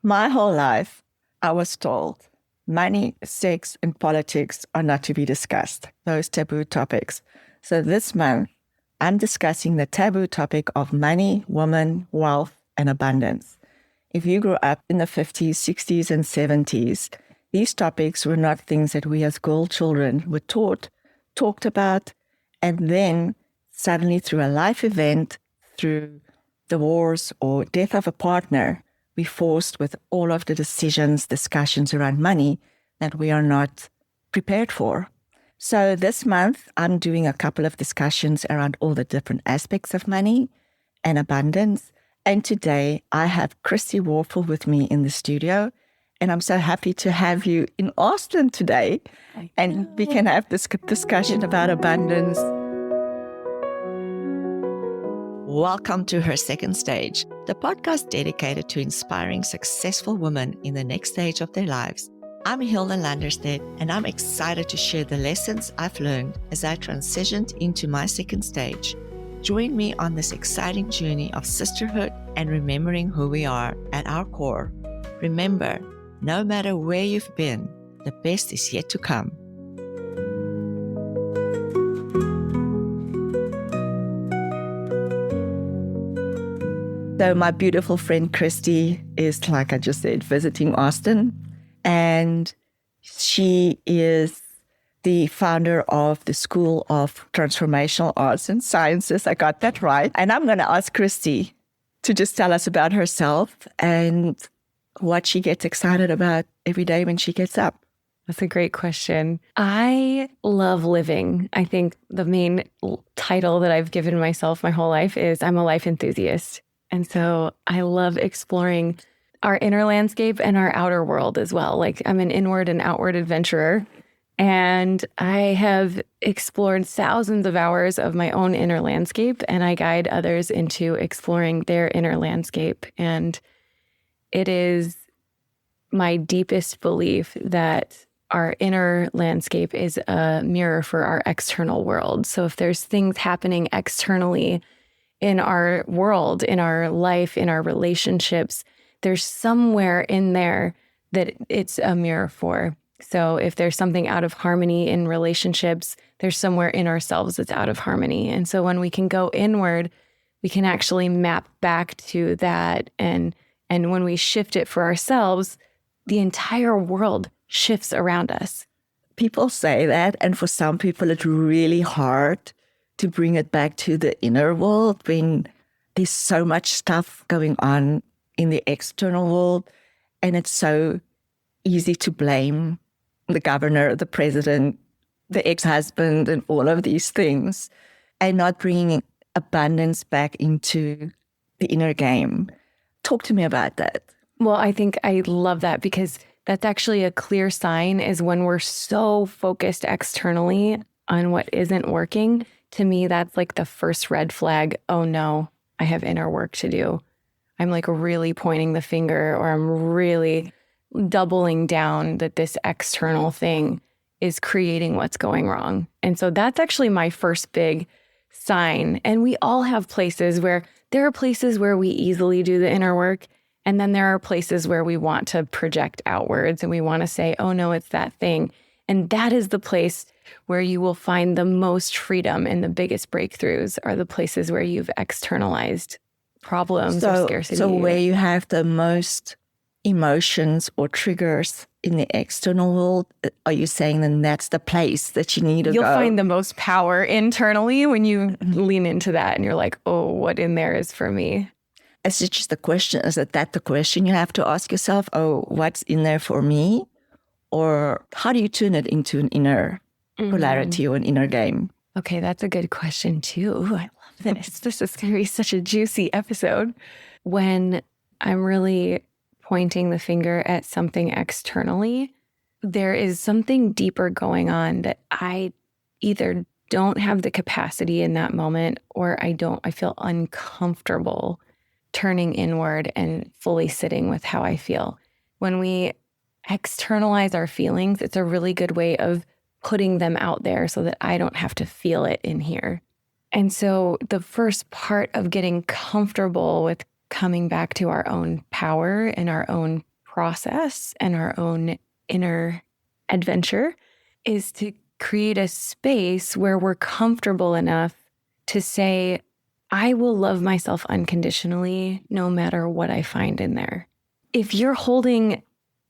My whole life, I was told money, sex, and politics are not to be discussed, those taboo topics. So this month, I'm discussing the taboo topic of money, woman, wealth, and abundance. If you grew up in the 50s, 60s, and 70s, these topics were not things that we as girl children were talked about, and then suddenly through a life event, through divorce or death of a partner, we're forced with all of the discussions around money that we are not prepared for. So this month, I'm doing a couple of discussions around all the different aspects of money and abundance. And today, I have Kristi Worful with me in the studio. And I'm so happy to have you in Austin today. And we can have this discussion about abundance. Welcome to Her Second Stage, the podcast dedicated to inspiring successful women in the next stage of their lives. I'm Hilda Lunderstedt, and I'm excited to share the lessons I've learned as I transitioned into my second stage. Join me on this exciting journey of sisterhood and remembering who we are at our core. Remember, no matter where you've been, the best is yet to come. So my beautiful friend Kristi is, like I just said, visiting Austin. And she is the founder of the School of Transformational Arts and Sciences. I got that right. And I'm going to ask Kristi to just tell us about herself and what she gets excited about every day when she gets up. That's a great question. I love living. I think the main title that I've given myself my whole life is I'm a life enthusiast. And so I love exploring our inner landscape and our outer world as well. Like I'm an inward and outward adventurer. And I have explored thousands of hours of my own inner landscape, and I guide others into exploring their inner landscape. And it is my deepest belief that our inner landscape is a mirror for our external world. So if there's things happening externally in our world, in our life, in our relationships, there's somewhere in there that it's a mirror for. So if there's something out of harmony in relationships, there's somewhere in ourselves that's out of harmony. And so when we can go inward, we can actually map back to that. And when we shift it for ourselves, the entire world shifts around us. People say that, and for some people, it's really hard to bring it back to the inner world when there's so much stuff going on in the external world, and it's so easy to blame the governor, the president, the ex-husband, and all of these things, and not bringing abundance back into the inner game. Talk to me about that. Well, I think I love that because that's actually a clear sign is when we're so focused externally on what isn't working. To me, that's like the first red flag. Oh no, I have inner work to do. I'm like really pointing the finger, or I'm really doubling down that this external thing is creating what's going wrong. And so that's actually my first big sign. And we all have places where there are places where we easily do the inner work. And then there are places where we want to project outwards and we want to say, oh no, it's that thing. And that is the place where you will find the most freedom and the biggest breakthroughs are the places where you've externalized problems or scarcity. So where you have the most emotions or triggers in the external world, are you saying then that's the place that you need to go? You'll find the most power internally when you lean into that and you're like, oh, what in there is for me? Is it just the question? Is that the question you have to ask yourself? Oh, what's in there for me? Or how do you turn it into an inner polarity or an inner game? Okay, that's a good question too. Ooh, I love this. This is going to be such a juicy episode. When I'm really pointing the finger at something externally, there is something deeper going on that I either don't have the capacity in that moment, or I feel uncomfortable turning inward and fully sitting with how I feel. When we externalize our feelings, it's a really good way of putting them out there so that I don't have to feel it in here. And so the first part of getting comfortable with coming back to our own power and our own process and our own inner adventure is to create a space where we're comfortable enough to say, I will love myself unconditionally no matter what I find in there. If you're holding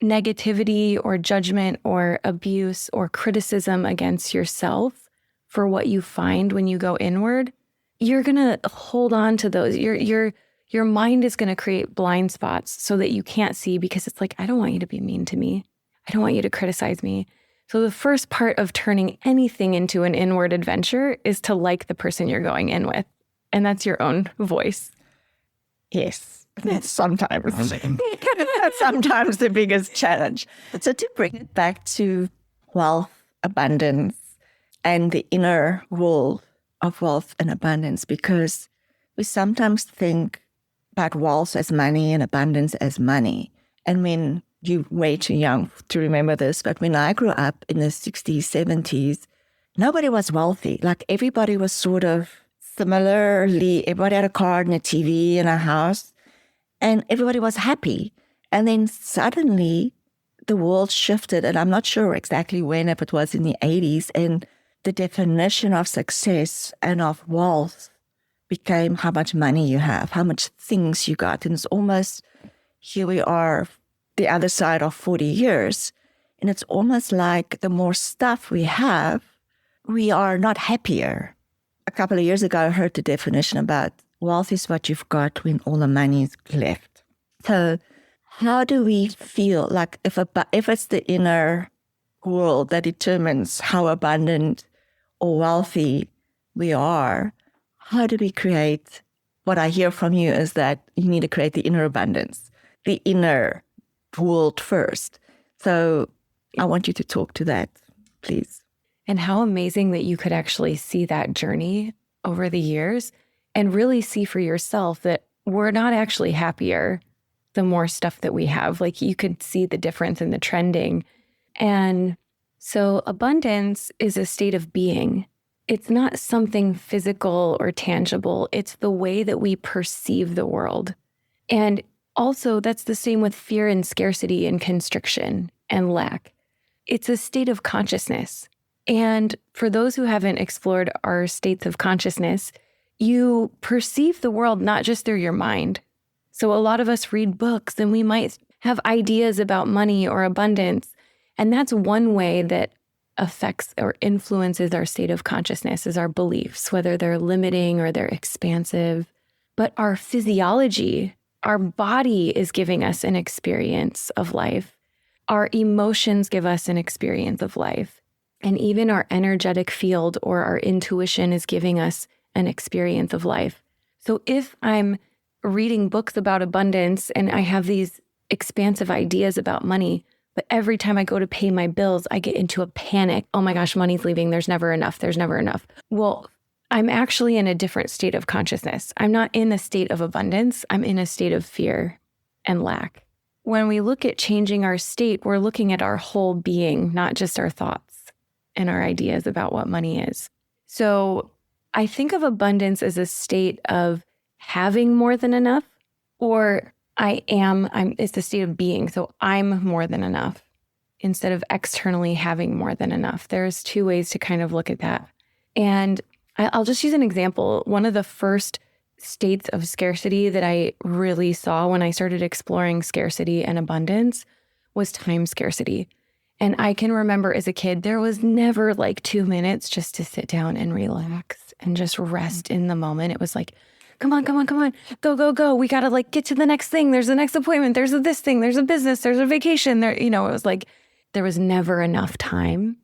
negativity or judgment or abuse or criticism against yourself for what you find when you go inward, you're going to hold on to those. Your mind is going to create blind spots so that you can't see, because it's like, I don't want you to be mean to me. I don't want you to criticize me. So the first part of turning anything into an inward adventure is to like the person you're going in with. And that's your own voice. Yes. That's sometimes the biggest challenge. So to bring it back to wealth, abundance, and the inner rule of wealth and abundance, because we sometimes think about wealth as money and abundance as money. And when you're way too young to remember this, but when I grew up in the 60s, 70s, nobody was wealthy. Like everybody was sort of similarly, everybody had a car and a TV and a house, and everybody was happy. And then suddenly the world shifted, and I'm not sure exactly when, if it was in the 80s, and the definition of success and of wealth became how much money you have, how much things you got. And it's almost, here we are, the other side of 40 years. And it's almost like the more stuff we have, we are not happier. A couple of years ago, I heard the definition about wealth is what you've got when all the money is left. So how do we feel like if it's the inner world that determines how abundant or wealthy we are, how do we create, what I hear from you is that you need to create the inner abundance, the inner world first. So I want you to talk to that, please. And how amazing that you could actually see that journey over the years and really see for yourself that we're not actually happier the more stuff that we have. Like you could see the difference in the trending. And so abundance is a state of being. It's not something physical or tangible. It's the way that we perceive the world. And also that's the same with fear and scarcity and constriction and lack. It's a state of consciousness. And for those who haven't explored our states of consciousness, you perceive the world not just through your mind. So a lot of us read books and we might have ideas about money or abundance. And that's one way that affects or influences our state of consciousness, is our beliefs, whether they're limiting or they're expansive. But our physiology, our body is giving us an experience of life. Our emotions give us an experience of life. And even our energetic field or our intuition is giving us an experience of life. So if I'm reading books about abundance and I have these expansive ideas about money, but every time I go to pay my bills, I get into a panic. Oh my gosh, money's leaving. There's never enough. There's never enough. Well, I'm actually in a different state of consciousness. I'm not in a state of abundance. I'm in a state of fear and lack. When we look at changing our state, we're looking at our whole being, not just our thoughts and our ideas about what money is. So I think of abundance as a state of having more than enough, or it's a state of being. So I'm more than enough instead of externally having more than enough. There's two ways to kind of look at that. And I'll just use an example. One of the first states of scarcity that I really saw when I started exploring scarcity and abundance was time scarcity. And I can remember as a kid, there was never like 2 minutes just to sit down and relax and just rest in the moment. It was like, come on, go. We got to like get to the next thing. There's the next appointment. There's this thing. There's a business. There's a vacation. It was like, there was never enough time.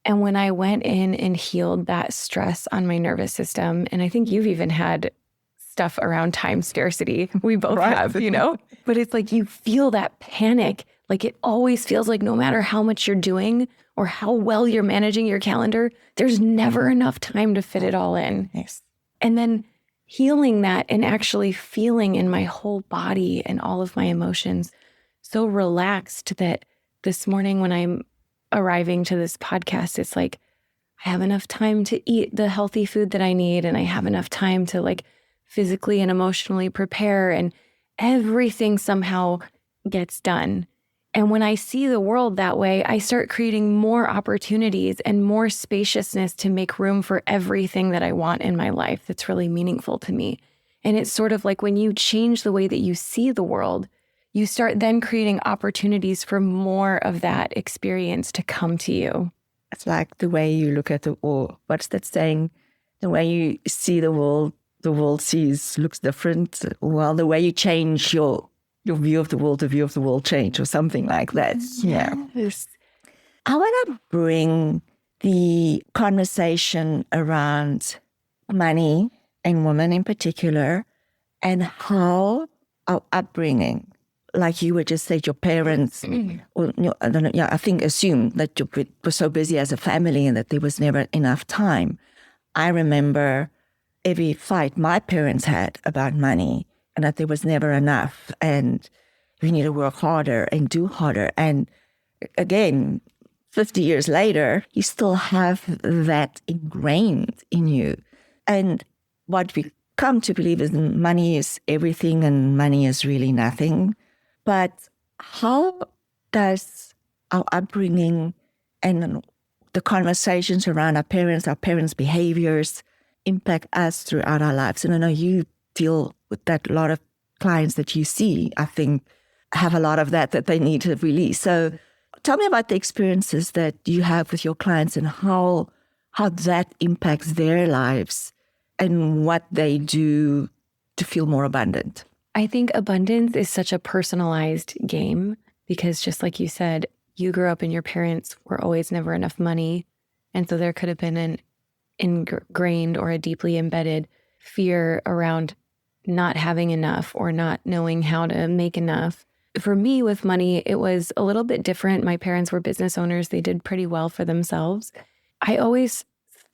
And when I went in and healed that stress on my nervous system, and I think you've even had stuff around time scarcity. We both have, but it's like you feel that panic. Like it always feels like no matter how much you're doing or how well you're managing your calendar, there's never enough time to fit it all in. Yes. And then healing that and actually feeling in my whole body and all of my emotions so relaxed that this morning when I'm arriving to this podcast, it's like I have enough time to eat the healthy food that I need, and I have enough time to like physically and emotionally prepare, and everything somehow gets done. And when I see the world that way, I start creating more opportunities and more spaciousness to make room for everything that I want in my life that's really meaningful to me. And it's sort of like when you change the way that you see the world, you start then creating opportunities for more of that experience to come to you. It's like the way you look at or what's that saying? The way you see the world looks different. Well, the way you change your view of the world change or something like that. Yeah. Yes. I want to bring the conversation around money and women in particular and how our upbringing, like you were just said, your parents, or I don't know, I think assume that you were so busy as a family and that there was never enough time. I remember every fight my parents had about money and that there was never enough and we need to work harder and do harder. And again, 50 years later, you still have that ingrained in you. And what we come to believe is money is everything and money is really nothing. But how does our upbringing and the conversations around our parents' behaviors impact us throughout our lives? And I know you deal with that. A lot of clients that you see, I think, have a lot of that they need to release. So tell me about the experiences that you have with your clients and how that impacts their lives and what they do to feel more abundant. I think abundance is such a personalized game because just like you said, you grew up and your parents were always never enough money. And so there could have been an ingrained or a deeply embedded fear around not having enough or not knowing how to make enough. For me with money, it was a little bit different. My parents were business owners. They did pretty well for themselves. I always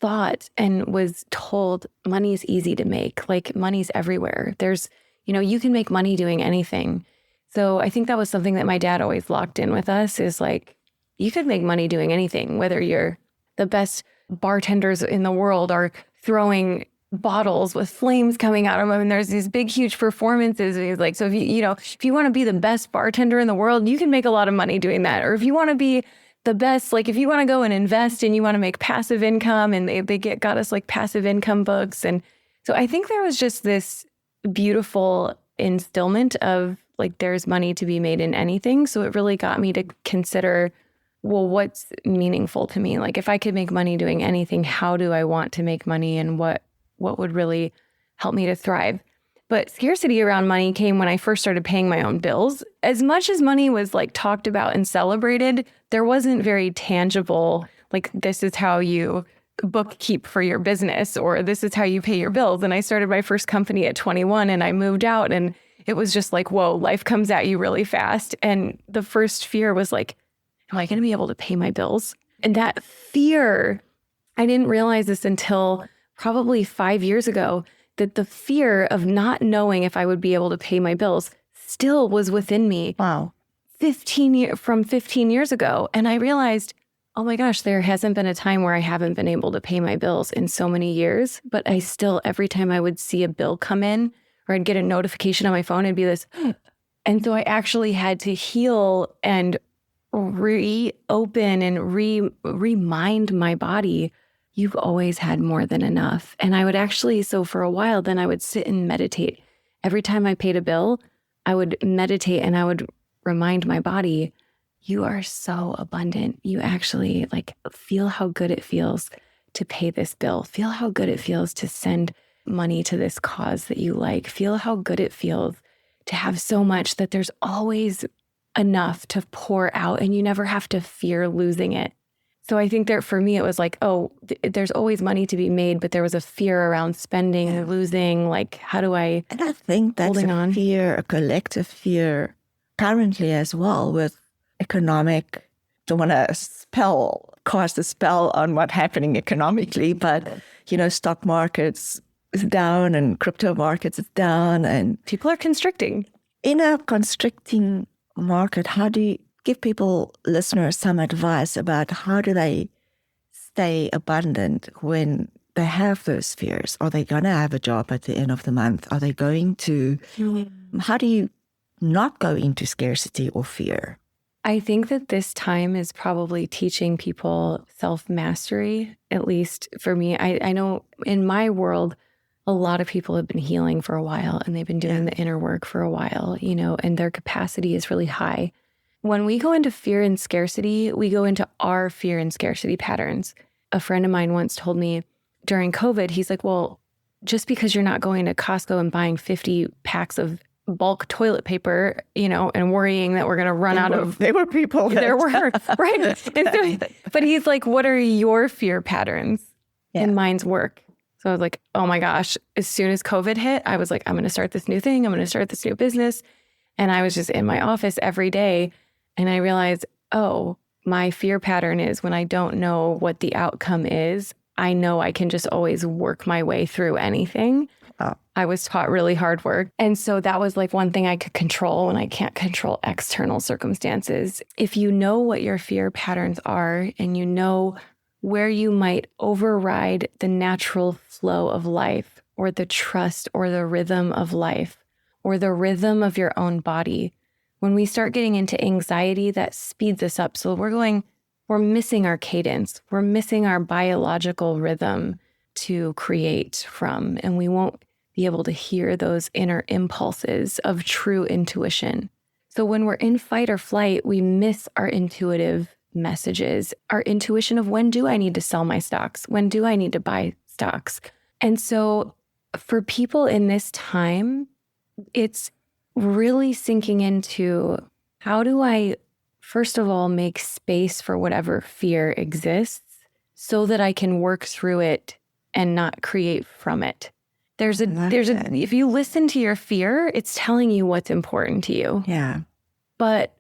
thought and was told money is easy to make, like money's everywhere. There's, you can make money doing anything. So I think that was something that my dad always locked in with us is like, you could make money doing anything, whether you're the best bartenders in the world are throwing bottles with flames coming out of them and there's these big huge performances. He's like, so if you want to be the best bartender in the world, you can make a lot of money doing that. Or if you want to be the best, like if you want to go and invest and you want to make passive income, and they got us like passive income books. And so I think there was just this beautiful instillment of like there's money to be made in anything. So it really got me to consider, well, what's meaningful to me? Like if I could make money doing anything, how do I want to make money and what would really help me to thrive? But scarcity around money came when I first started paying my own bills. As much as money was like talked about and celebrated, there wasn't very tangible, like this is how you bookkeep for your business or this is how you pay your bills. And I started my first company at 21 and I moved out and it was just like, whoa, life comes at you really fast. And the first fear was like, am I going to be able to pay my bills? And that fear, I didn't realize this until probably 5 years ago, that the fear of not knowing if I would be able to pay my bills still was within me. Wow. 15 years ago. And I realized, oh my gosh, there hasn't been a time where I haven't been able to pay my bills in so many years. But I still, every time I would see a bill come in or I'd get a notification on my phone, it'd be this. And so I actually had to heal and reopen and remind my body, you've always had more than enough. And I would actually, so for a while, then I would sit and meditate. Every time I paid a bill, I would meditate and I would remind my body, you are so abundant. You actually like feel how good it feels to pay this bill. Feel how good it feels to send money to this cause that you like. Feel how good it feels to have so much that there's always enough to pour out and you never have to fear losing it. So I think that for me, it was like, oh, there's always money to be made, but there was a fear around spending and losing. Like, how do I? And I think that's a collective fear currently as well with economic, don't want to cast a spell on what's happening economically, but, stock markets is down and crypto markets is down and people are constricting. In a constricting market, how do you give listeners some advice about how do they stay abundant when they have those fears? Are they going to have a job at the end of the month? Are they going to, how do you not go into scarcity or fear? I think that this time is probably teaching people self-mastery, at least for me. I know in my world, a lot of people have been healing for a while and they've been doing the inner work for a while, and their capacity is really high. When we go into fear and scarcity, we go into our fear and scarcity patterns. A friend of mine once told me during COVID, he's like, well, just because you're not going to Costco and buying 50 packs of bulk toilet paper, and worrying that we're going to run out of... There were people. There were, right? And so, but he's like, what are your fear patterns? Yeah. And mine's work. So I was like, oh my gosh, as soon as COVID hit, I was like, I'm going to start this new thing. I'm going to start this new business. And I was just in my office every day. And I realized, oh, my fear pattern is when I don't know what the outcome is, I know I can just always work my way through anything. Oh. I was taught really hard work. And so that was like one thing I could control when I can't control external circumstances. If you know what your fear patterns are and you know where you might override the natural flow of life or the trust or the rhythm of life or the rhythm of your own body, when we start getting into anxiety, that speeds us up. So we're missing our cadence. We're missing our biological rhythm to create from, and we won't be able to hear those inner impulses of true intuition. So when we're in fight or flight, we miss our intuitive messages, our intuition of when do I need to sell my stocks? When do I need to buy stocks? And so for people in this time, it's really sinking into how do I, first of all, make space for whatever fear exists so that I can work through it and not create from it. If you listen to your fear, it's telling you what's important to you. Yeah. But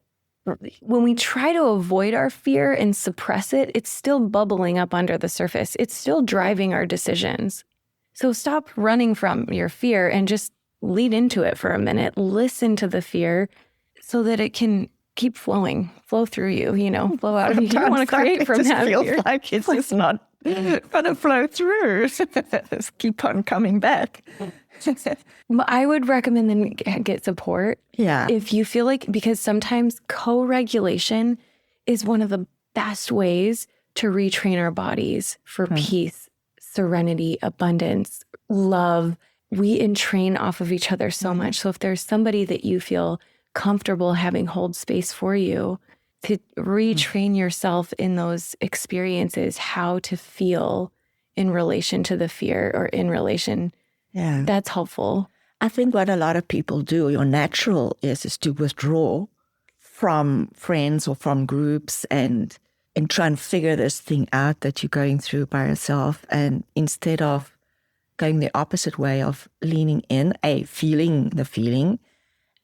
when we try to avoid our fear and suppress it, it's still bubbling up under the surface. It's still driving our decisions. So stop running from your fear and just lead into it for a minute. Listen to the fear so that it can keep flow through you, flow out of you. You don't want to create from that fear. It feels like it's just not going to flow through. Just keep on coming back. I would recommend them get support. Yeah. If you feel like, because sometimes co-regulation is one of the best ways to retrain our bodies for peace, serenity, abundance, love. We entrain off of each other so much. So if there's somebody that you feel comfortable having hold space for you, to retrain yourself in those experiences, how to feel in relation to the fear or in relation, that's helpful. I think what a lot of people do, your natural is to withdraw from friends or from groups and try and figure this thing out that you're going through by yourself. And instead of going the opposite way of leaning in, feeling the feeling,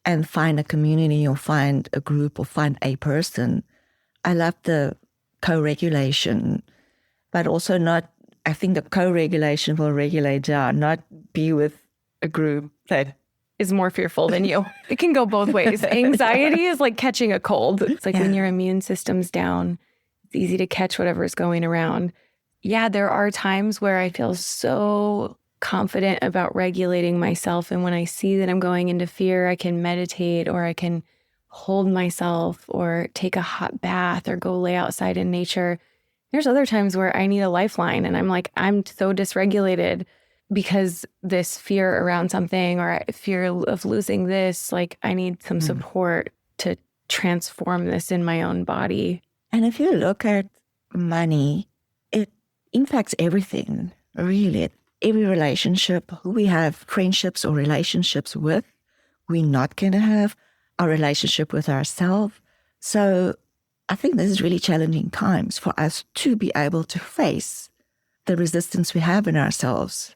and find a community or find a group or find a person. I love the co-regulation, but also I think the co-regulation will regulate down, not be with a group that is more fearful than you. It can go both ways. Anxiety is like catching a cold. It's like when your immune system's down, it's easy to catch whatever's going around. Yeah, there are times where I feel so confident about regulating myself. And when I see that I'm going into fear, I can meditate or I can hold myself or take a hot bath or go lay outside in nature. There's other times where I need a lifeline and I'm so dysregulated because this fear around something or fear of losing this, like I need some support to transform this in my own body. And if you look at money, it impacts everything, really. Every relationship, who we have friendships or relationships with, we're not going to have a relationship with ourselves. So I think this is really challenging times for us to be able to face the resistance we have in ourselves.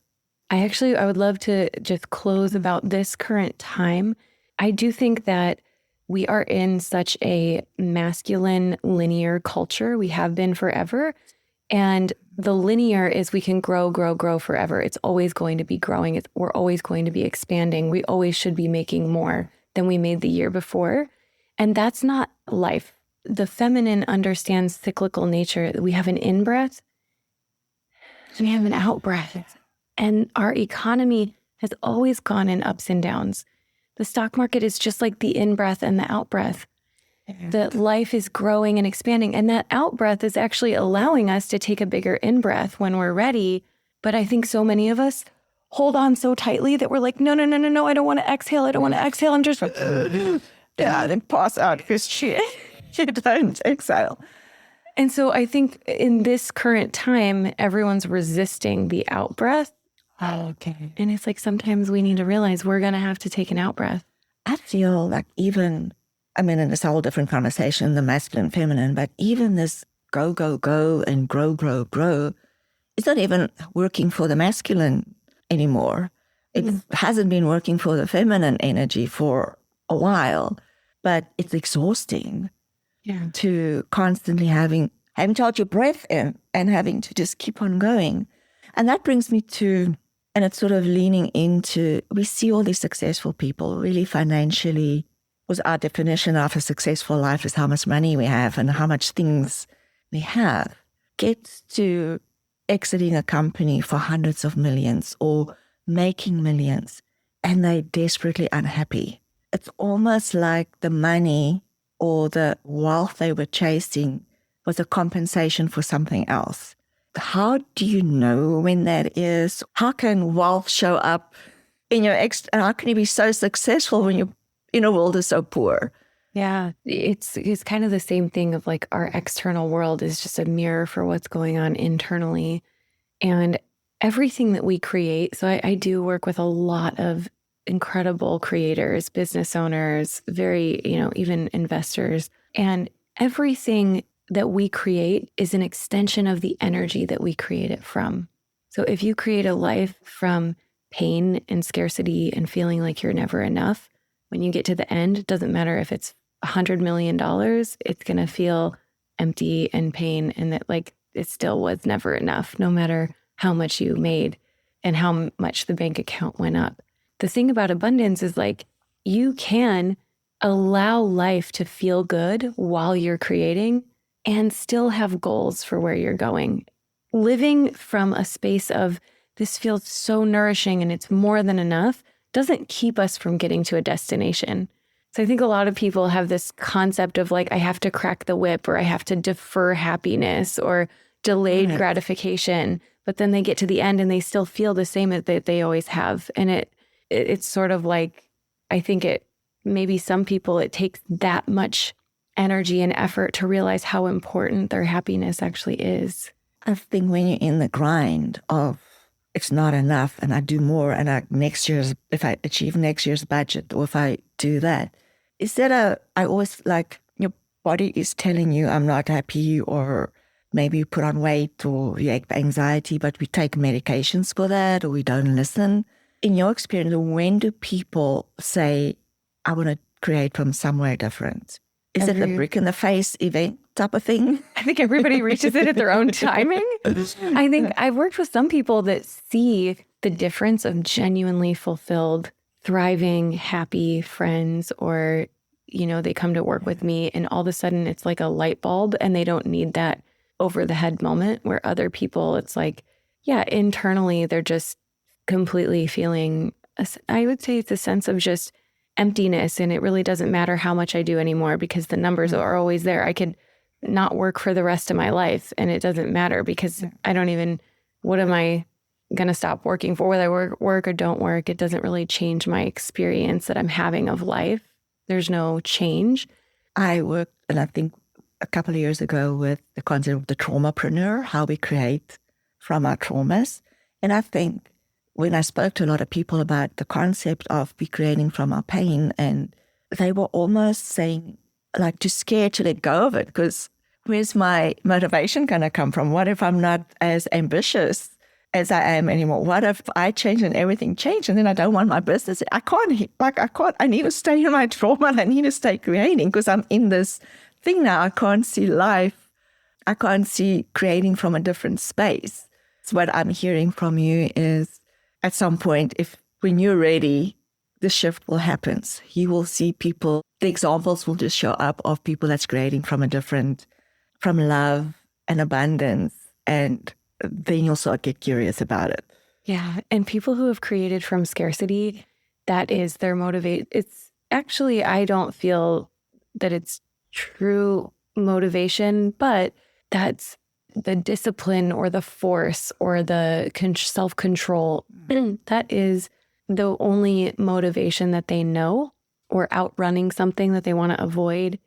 I would love to just close about this current time. I do think that we are in such a masculine, linear culture. We have been forever. And the linear is we can grow forever. It's always going to be growing. We're always going to be expanding. We always should be making more than we made the year before. And that's not life. The feminine understands cyclical nature. We have an in-breath, we have an out-breath. And our economy has always gone in ups and downs. The stock market is just like the in-breath and the out-breath. that life is growing and expanding. And that out breath is actually allowing us to take a bigger in breath when we're ready. But I think so many of us hold on so tightly that we're like, no, I don't want to exhale. I don't want to exhale. I'm just, then pass out because you don't exhale. And so I think in this current time, everyone's resisting the out breath. Okay. And it's like sometimes we need to realize we're going to have to take an out breath. I feel like even, and it's a whole different conversation, the masculine, feminine, but even this go, go, go and grow, grow, grow, it's not even working for the masculine anymore. It hasn't been working for the feminine energy for a while, but it's exhausting to constantly having to hold your breath in and having to just keep on going. And that brings me to, and it's sort of leaning into, we see all these successful people really financially, was our definition of a successful life is how much money we have and how much things we have, gets to exiting a company for hundreds of millions or making millions, and they're desperately unhappy. It's almost like the money or the wealth they were chasing was a compensation for something else. How do you know when that is? How can wealth show up in your how can you be so successful when your inner world is so poor? Yeah, it's kind of the same thing of like our external world is just a mirror for what's going on internally. And everything that we create, so I do work with a lot of incredible creators, business owners, very, even investors. And everything that we create is an extension of the energy that we create it from. So if you create a life from pain and scarcity and feeling like you're never enough, when you get to the end, it doesn't matter if it's $100 million, it's going to feel empty and pain, and that like it still was never enough, no matter how much you made and how much the bank account went up. The thing about abundance is like you can allow life to feel good while you're creating and still have goals for where you're going. Living from a space of this feels so nourishing and it's more than enough doesn't keep us from getting to a destination. So I think a lot of people have this concept of like, I have to crack the whip or I have to defer happiness or delayed gratification, but then they get to the end and they still feel the same that they always have. And it's sort of like, I think maybe some people, it takes that much energy and effort to realize how important their happiness actually is. I think when you're in the grind of it's not enough and I do more and if I achieve next year's budget or if I do that, I always like your body is telling you I'm not happy or maybe you put on weight or you have anxiety, but we take medications for that or we don't listen. In your experience, when do people say, I want to create from somewhere different? Is it the brick in the face event type of thing? I think everybody reaches it at their own timing. I think I've worked with some people that see the difference of genuinely fulfilled, thriving, happy friends, or, they come to work with me and all of a sudden it's like a light bulb and they don't need that over the head moment where other people, it's like, internally they're just completely feeling, I would say it's a sense of just emptiness. And it really doesn't matter how much I do anymore because the numbers are always there. I could not work for the rest of my life and it doesn't matter because what am I going to stop working for? Whether I work or don't work, it doesn't really change my experience that I'm having of life. There's no change. I worked, and I think a couple of years ago with the concept of the traumapreneur, how we create from our traumas. And I think when I spoke to a lot of people about the concept of we creating from our pain, and they were almost saying, like, too scared to let go of it because where's my motivation going to come from? What if I'm not as ambitious as I am anymore? What if I change and everything changed and then I don't want my business? I need to stay in my trauma and I need to stay creating because I'm in this thing now. I can't see life. I can't see creating from a different space. So what I'm hearing from you is at some point, when you're ready, the shift will happen. You will see people, the examples will just show up of people that's creating from love and abundance. And then you'll sort of get curious about it. Yeah. And people who have created from scarcity, that is their motivate. It's actually, I don't feel that it's true motivation, but that's the discipline or the force or the self-control. That is the only motivation that they know, or outrunning something that they want to avoid.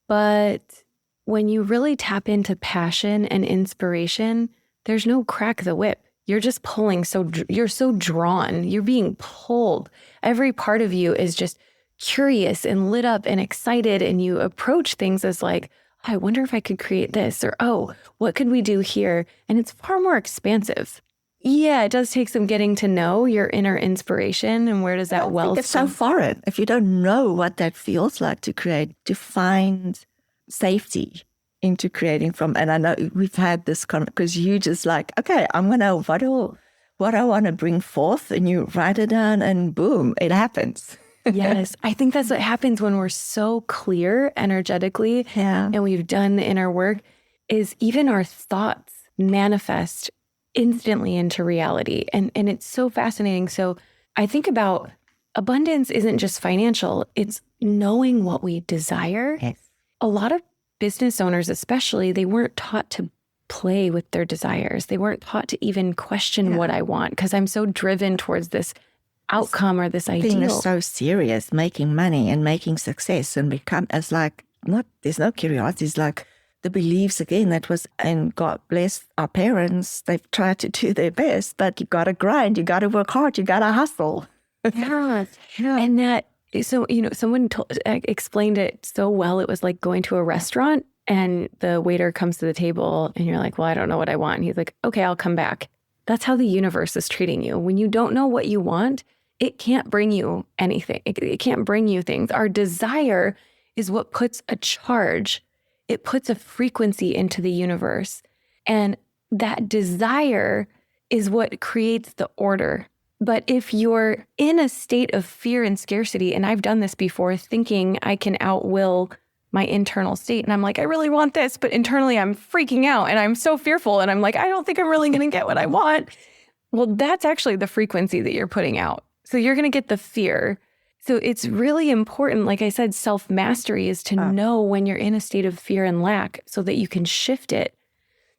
But when you really tap into passion and inspiration, there's no crack the whip. You're just pulling. You're so drawn. You're being pulled. Every part of you is just curious and lit up and excited. And you approach things as like, I wonder if I could create this, or, oh, what could we do here? And it's far more expansive. Yeah, it does take some getting to know your inner inspiration and where does that wealth. It's so foreign. If you don't know what that feels like to create, to find safety into creating from. And I know we've had this because you just like, okay, I'm going to, what I want to bring forth, and you write it down and boom, it happens. Yes, I think that's what happens when we're so clear energetically and we've done the inner work, is even our thoughts manifest instantly into reality. And it's so fascinating. So I think about abundance isn't just financial, it's knowing what we desire. Yes. A lot of business owners especially, they weren't taught to play with their desires. They weren't taught to even question what I want, because I'm so driven towards this outcome or this ideal. Thing is so serious, making money and making success, and become as like, there's no curiosity. It's like the beliefs again that was, and God bless our parents, they've tried to do their best, but you got to grind, you got to work hard, you got to hustle. Yeah. And that, so, someone explained it so well. It was like going to a restaurant and the waiter comes to the table and you're like, well, I don't know what I want. And he's like, okay, I'll come back. That's how the universe is treating you. When you don't know what you want, it can't bring you anything. It can't bring you things. Our desire is what puts a charge. It puts a frequency into the universe. And that desire is what creates the order. But if you're in a state of fear and scarcity, and I've done this before, thinking I can outwill my internal state, and I'm like, I really want this, but internally I'm freaking out and I'm so fearful. And I'm like, I don't think I'm really going to get what I want. Well, that's actually the frequency that you're putting out. So you're going to get the fear. So it's really important. Like I said, self-mastery is to know when you're in a state of fear and lack so that you can shift it,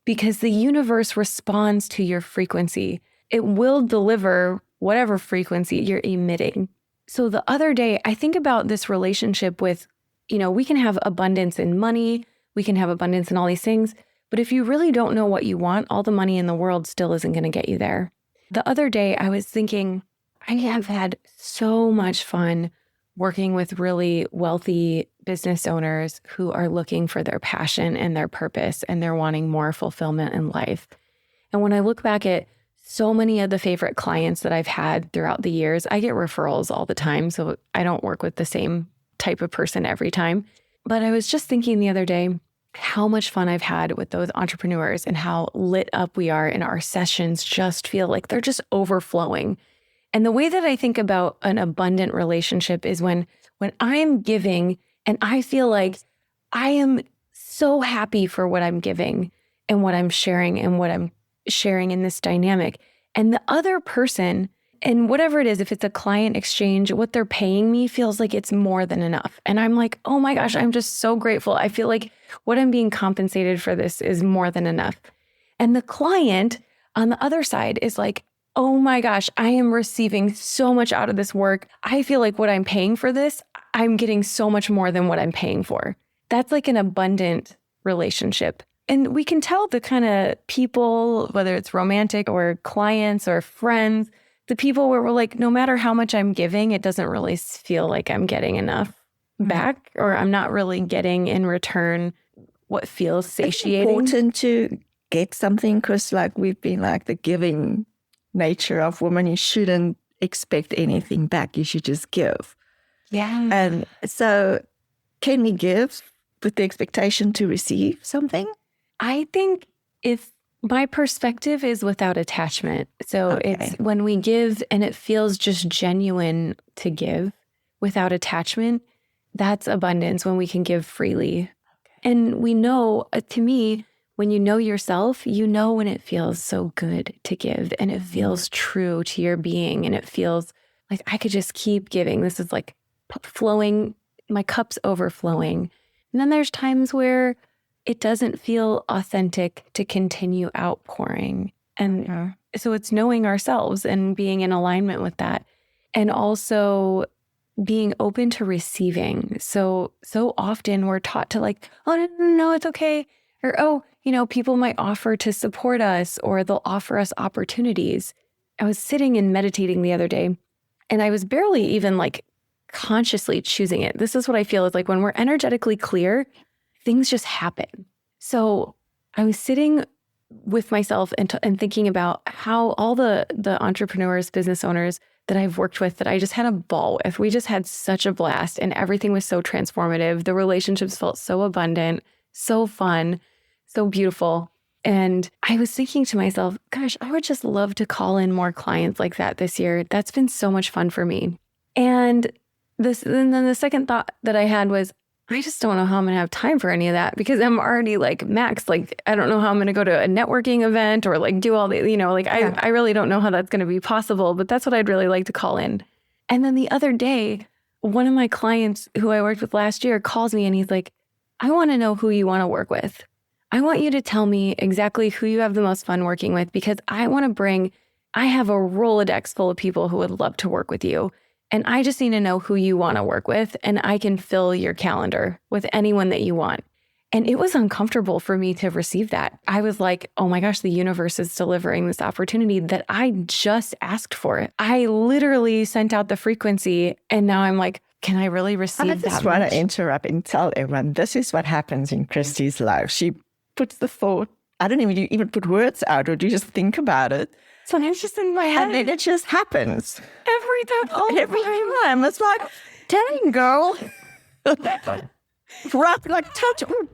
because the universe responds to your frequency. It will deliver whatever frequency you're emitting. So the other day, I think about this relationship with, we can have abundance in money, we can have abundance in all these things, but if you really don't know what you want, all the money in the world still isn't going to get you there. The other day, I was thinking, I have had so much fun working with really wealthy business owners who are looking for their passion and their purpose, and they're wanting more fulfillment in life. And when I look back at so many of the favorite clients that I've had throughout the years, I get referrals all the time, so I don't work with the same type of person every time. But I was just thinking the other day how much fun I've had with those entrepreneurs and how lit up we are, and our sessions just feel like they're just overflowing. And the way that I think about an abundant relationship is when I'm giving and I feel like I am so happy for what I'm giving and what I'm sharing in this dynamic. And the other person, and whatever it is, if it's a client exchange, what they're paying me feels like it's more than enough. And I'm like, oh my gosh, I'm just so grateful. I feel like what I'm being compensated for this is more than enough. And the client on the other side is like, oh my gosh, I am receiving so much out of this work. I feel like what I'm paying for this, I'm getting so much more than what I'm paying for. That's like an abundant relationship. And we can tell the kind of people, whether it's romantic or clients or friends, the people where we're like, no matter how much I'm giving, it doesn't really feel like I'm getting enough back, or I'm not really getting in return what feels satiating. It's important to get something, because like we've been like the giving nature of women, you shouldn't expect anything back. You should just give. Yeah. And so can we give with the expectation to receive something? I think if my perspective is without attachment. So it's when we give and it feels just genuine to give without attachment, that's abundance, when we can give freely. And we know, to me, when you know yourself, you know when it feels so good to give and it feels true to your being and it feels like I could just keep giving. This is like flowing, my cup's overflowing. And then there's times where it doesn't feel authentic to continue outpouring. And so it's knowing ourselves and being in alignment with that. And also being open to receiving. So often we're taught to like, oh, no, it's okay. Or, oh, people might offer to support us or they'll offer us opportunities. I was sitting and meditating the other day and I was barely even like consciously choosing it. This is what I feel is like when we're energetically clear, things just happen. So I was sitting with myself and thinking about how all the entrepreneurs, business owners that I've worked with that I just had a ball with, we just had such a blast and everything was so transformative. The relationships felt so abundant, so fun, so beautiful. And I was thinking to myself, gosh, I would just love to call in more clients like that this year. That's been so much fun for me. And then the second thought that I had was, I just don't know how I'm going to have time for any of that because I'm already like maxed. Like, I don't know how I'm going to go to a networking event or like do all the, I really don't know how that's going to be possible, but that's what I'd really like to call in. And then the other day, one of my clients who I worked with last year calls me and he's like, I want to know who you want to work with. I want you to tell me exactly who you have the most fun working with because I have a Rolodex full of people who would love to work with you. And I just need to know who you want to work with and I can fill your calendar with anyone that you want. And it was uncomfortable for me to receive that. I was like, oh my gosh, the universe is delivering this opportunity that I just asked for. I literally sent out the frequency and now I'm like, can I really receive that? I just want to interrupt and tell everyone, this is what happens in Kristi's life. She puts the thought, I don't even put words out or do you just think about it? So it's just in my head. And then it just happens. Every time. Every time. It's like, dang, girl.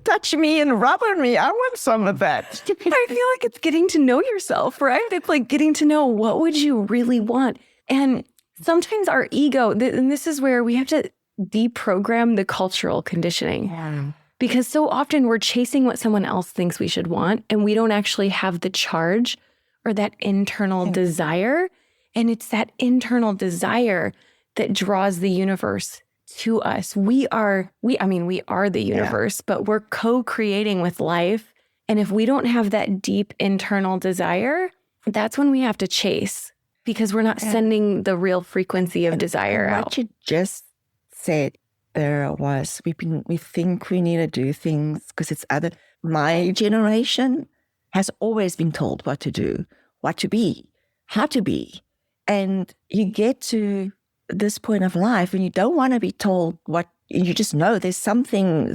Touch me and rub on me. I want some of that. I feel like it's getting to know yourself, right? It's like getting to know what would you really want. And sometimes our ego, and this is where we have to deprogram the cultural conditioning. Yeah. Because so often we're chasing what someone else thinks we should want, and we don't actually have the charge or that internal desire. And it's that internal desire that draws the universe to us. We are the universe, but we're co-creating with life. And if we don't have that deep internal desire, that's when we have to chase because we're not sending the real frequency of desire out. What you just said there was, we think we need to do things because it's my generation has always been told what to do, what to be, how to be. And you get to this point of life and you don't want to be told what, you just know there's something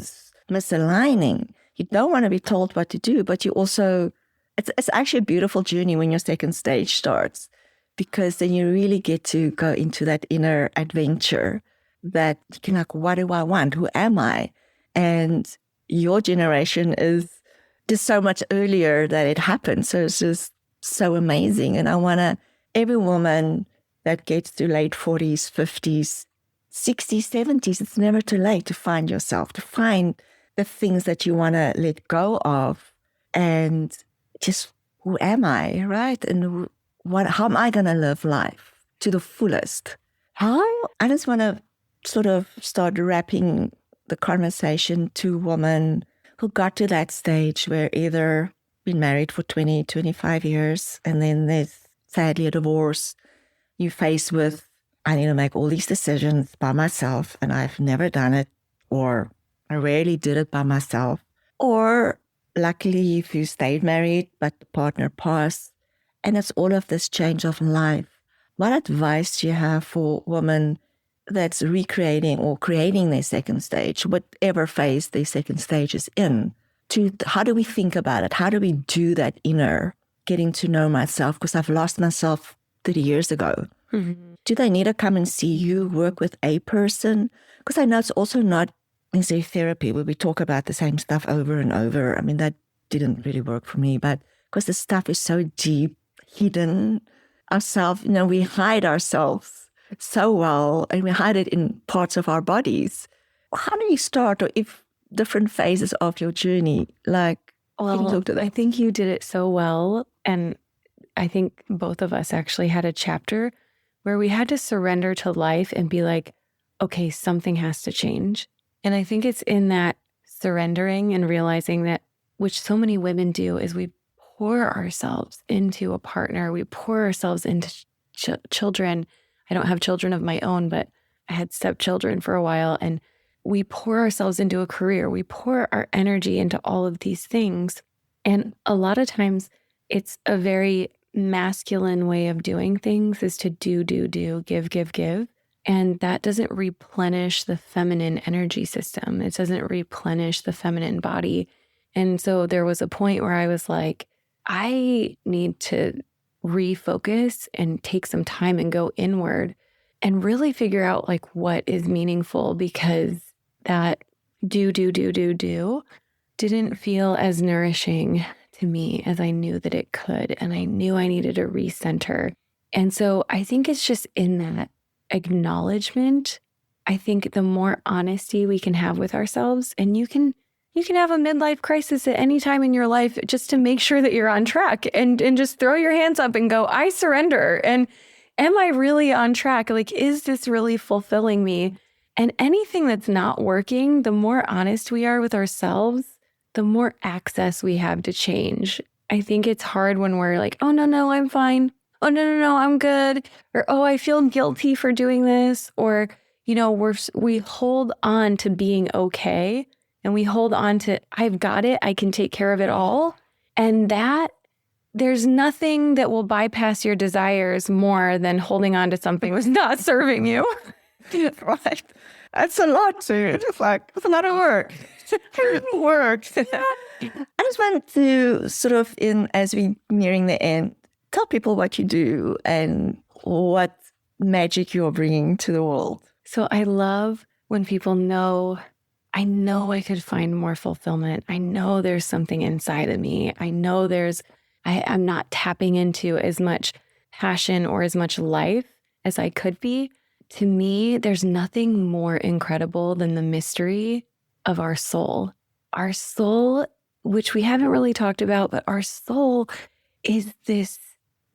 misaligning. You don't want to be told what to do, but you also, it's actually a beautiful journey when your second stage starts because then you really get to go into that inner adventure that you can like, what do I want? Who am I? And your generation is just so much earlier that it happened. So it's just so amazing. And I want to, every woman that gets to late 40s, 50s, 60s, 70s, it's never too late to find yourself, to find the things that you want to let go of. And just, who am I, right? And how am I going to live life to the fullest? How? I just want to sort of start wrapping the conversation to women who got to that stage where either been married for 20, 25 years, and then there's sadly a divorce. You're faced with, I need to make all these decisions by myself, and I've never done it, or I rarely did it by myself. Or luckily, if you stayed married, but the partner passed, and it's all of this change of life. What advice do you have for women that's recreating or creating their second stage, whatever phase their second stage is in? How do we think about it? How do we do that inner getting to know myself? Because I've lost myself 30 years ago. Mm-hmm. Do they need to come and see you, work with a person? Because I know it's also not necessarily therapy where we talk about the same stuff over and over. I mean, that didn't really work for me, but because the stuff is so deep, hidden, we hide ourselves so well, and we hide it in parts of our bodies. How do you start, or if different phases of your journey, can you talk to that? I think you did it so well. And I think both of us actually had a chapter where we had to surrender to life and be like, okay, something has to change. And I think it's in that surrendering and realizing that, which so many women do, is we pour ourselves into a partner. We pour ourselves into children. I don't have children of my own, but I had stepchildren for a while. And we pour ourselves into a career. We pour our energy into all of these things. And a lot of times it's a very masculine way of doing things, is to do, give. And that doesn't replenish the feminine energy system. It doesn't replenish the feminine body. And so there was a point where I was like, I need to refocus and take some time and go inward and really figure out like what is meaningful, because that do didn't feel as nourishing to me as I knew that it could. And I knew I needed to recenter. And so I think it's just in that acknowledgement. I think the more honesty we can have with ourselves, and you can have a midlife crisis at any time in your life, just to make sure that you're on track, and just throw your hands up and go, I surrender. And am I really on track? Like, is this really fulfilling me? And anything that's not working, the more honest we are with ourselves, the more access we have to change. I think it's hard when we're like, oh, no, I'm fine. Oh, no, I'm good. Or, oh, I feel guilty for doing this. Or, we hold on to being okay. And we hold on to, I've got it. I can take care of it all. And that, there's nothing that will bypass your desires more than holding on to something that's not serving you. Right. That's a lot, dude. It's a lot of work. I just want to sort of, as we're nearing the end, tell people what you do and what magic you're bringing to the world. So I love when people know, I know I could find more fulfillment. I know there's something inside of me. I know I'm not tapping into as much passion or as much life as I could be. To me, there's nothing more incredible than the mystery of our soul. Our soul, which we haven't really talked about, but our soul is this,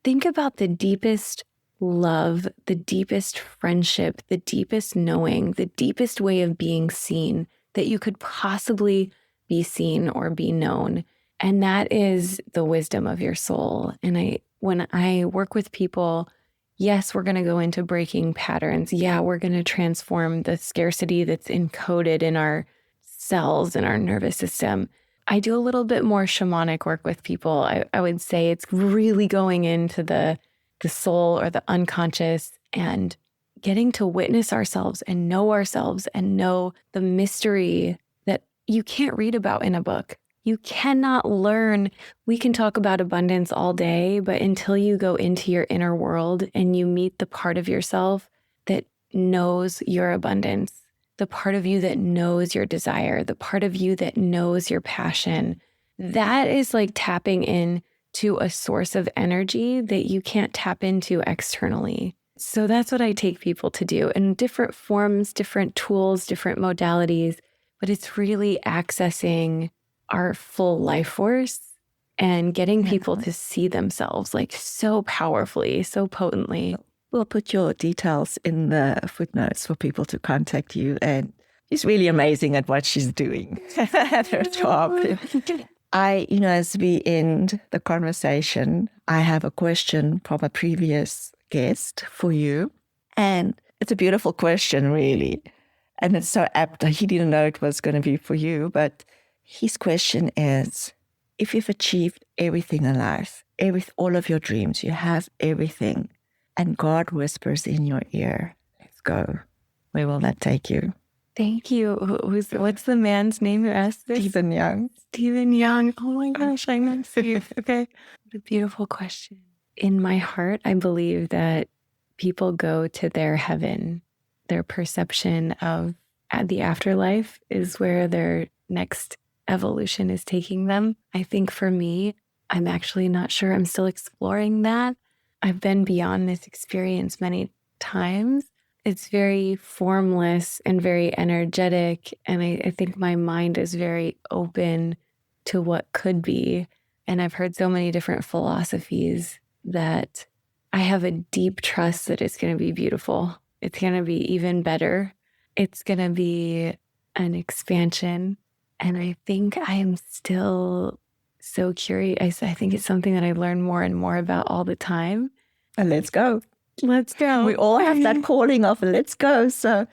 think about the deepest love, the deepest friendship, the deepest knowing, the deepest way of being seen that you could possibly be seen or be known. And that is the wisdom of your soul. And when I work with people, yes, we're going to go into breaking patterns. Yeah, we're going to transform the scarcity that's encoded in our cells and our nervous system. I do a little bit more shamanic work with people. I would say it's really going into the soul or the unconscious and getting to witness ourselves and know the mystery that you can't read about in a book. You cannot learn. We can talk about abundance all day, but until you go into your inner world and you meet the part of yourself that knows your abundance, the part of you that knows your desire, the part of you that knows your passion, that is like tapping in to a source of energy that you can't tap into externally. So that's what I take people to do in different forms, different tools, different modalities, but it's really accessing our full life force and getting people to see themselves like so powerfully, so potently. We'll put your details in the footnotes for people to contact you. And she's really amazing at what she's doing at her job. As we end the conversation, I have a question from a previous guest for you. And it's a beautiful question, really. And it's so apt. He didn't know it was going to be for you, but his question is, if you've achieved everything in life, all of your dreams, you have everything, and God whispers in your ear, let's go, where will that take you? Thank you. What's the man's name who asked this? Stephen Young. Stephen Young. Oh my gosh, I know Steve. Okay. What a beautiful question. In my heart, I believe that people go to their heaven. Their perception of the afterlife is where their next evolution is taking them. I think for me, I'm actually not sure. I'm still exploring that. I've been beyond this experience many times. It's very formless and very energetic. And I think my mind is very open to what could be. And I've heard so many different philosophies that I have a deep trust that it's going to be beautiful. It's going to be even better. It's going to be an expansion. And I think I am still so curious. I think it's something that I learn more and more about all the time. And let's go. Let's go. We all have that calling of let's go. So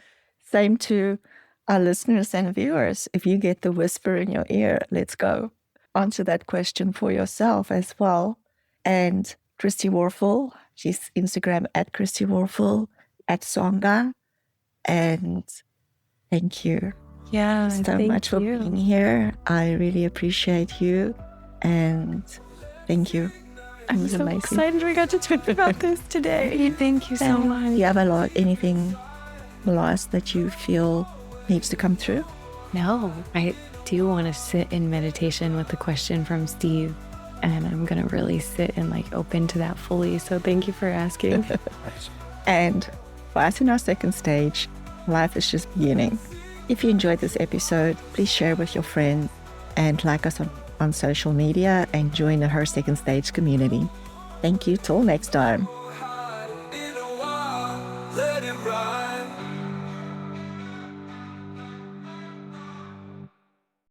same to our listeners and viewers. If you get the whisper in your ear, let's go. Answer that question for yourself as well. And Kristi Worful, she's Instagram at Kristi Worful, at Songa. And thank you so much for being here. I really appreciate you. And thank you. I'm so excited we got to talk about this today. Thank you so much. Do you have anything last that you feel needs to come through? No, I do want to sit in meditation with the question from Steve, and I'm going to really sit and open to that fully. So thank you for asking. And for us in our second stage, life is just beginning. If you enjoyed this episode, please share with your friends and like us on social media and join the Her Second Stage community. Thank you. Till next time.